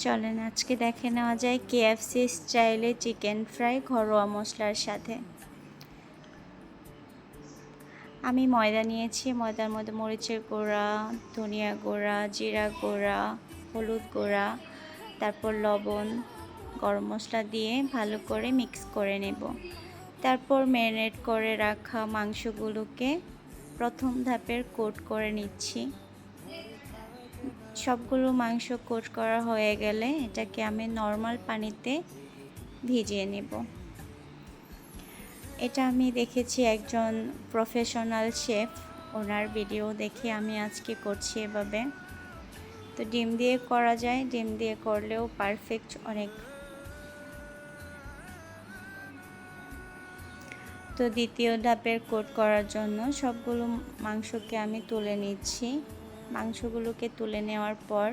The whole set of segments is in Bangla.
চলেন আজকে দেখে নেওয়া যায় কেএফসি স্টাইলে চিকেন ফ্রাই ঘরোয়া মশলার সাথে। আমি ময়দা নিয়েছি, ময়দার মধ্যে মরিচের গুঁড়া, ধনিয়া গুঁড়া, জিরা গুঁড়া, হলুদ গুঁড়া, তারপর লবণ, গরম মশলা দিয়ে ভালো করে মিক্স করে নেব। তারপর ম্যারিনেট করে রাখা মাংসগুলোকে প্রথম ধাপের কোট করে নিচ্ছি। সবগুলো মাংস কোট করা হয়ে গেলে এটাকে আমি নর্মাল পানিতে ভিজিয়ে নেব। এটা আমি দেখেছি একজন প্রফেশনাল শেফ, ওনার ভিডিও দেখে আমি আজকে করছি এভাবে। তো ডিম দিয়ে করা যায়, ডিম দিয়ে করলেও পারফেক্ট অনেক। তো দ্বিতীয় ধাপের কোট করার জন্য সবগুলো মাংসকে আমি তুলে নিচ্ছি। মাংসগুলোকে তুলে নেওয়ার পর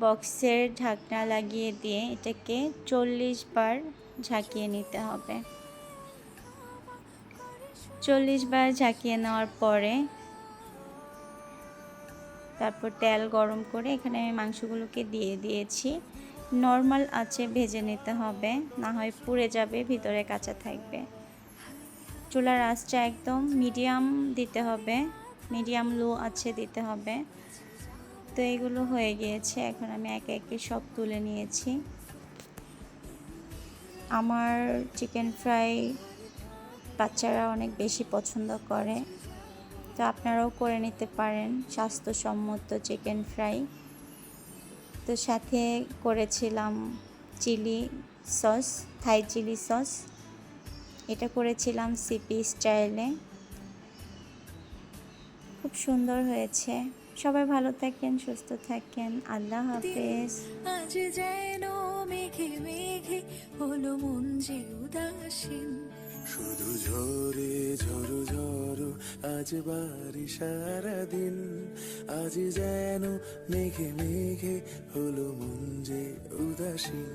বক্সের ঢাকনা লাগিয়ে দিয়ে এটাকে 40 বার ঝাঁকিয়ে নিতে হবে। 40 বার ঝাঁকিয়ে নেওয়ার পরে তারপর তেল গরম করে এখানে আমি মাংসগুলোকে দিয়ে দিয়েছি। নর্মাল আঁচে ভেজে নিতে হবে, না হয় পুড়ে যাবে, ভিতরে কাঁচা থাকবে। চুলার আঁচটা একদম মিডিয়াম দিতে হবে, মিডিয়াম লো আঁচে দিতে হবে। তো এগুলো হয়ে গিয়েছে, এখন আমি একে একে সব তুলে নিয়েছি। আমার চিকেন ফ্রাই বাচ্চারা অনেক বেশি পছন্দ করে, তো আপনারাও করে নিতে পারেন স্বাস্থ্যসম্মত চিকেন ফ্রাই। তো সাথে করেছিলাম chilli sauce, Thai chilli sauce. এটা করেছিলাম সিপি স্টাইলে, খুব সুন্দর হয়েছে। সবাই ভালো থাকেন, সুস্থ থাকেন, আল্লাহ হাফেজ। আজ যেন মেঘে মেঘে হলো মন যে উদাসীন, শুধু ঝরে ঝরো ঝরো আজ বাড়ি সারাদিন। আজ যেন মেঘে মেঘে হলো মন যে উদাসীন।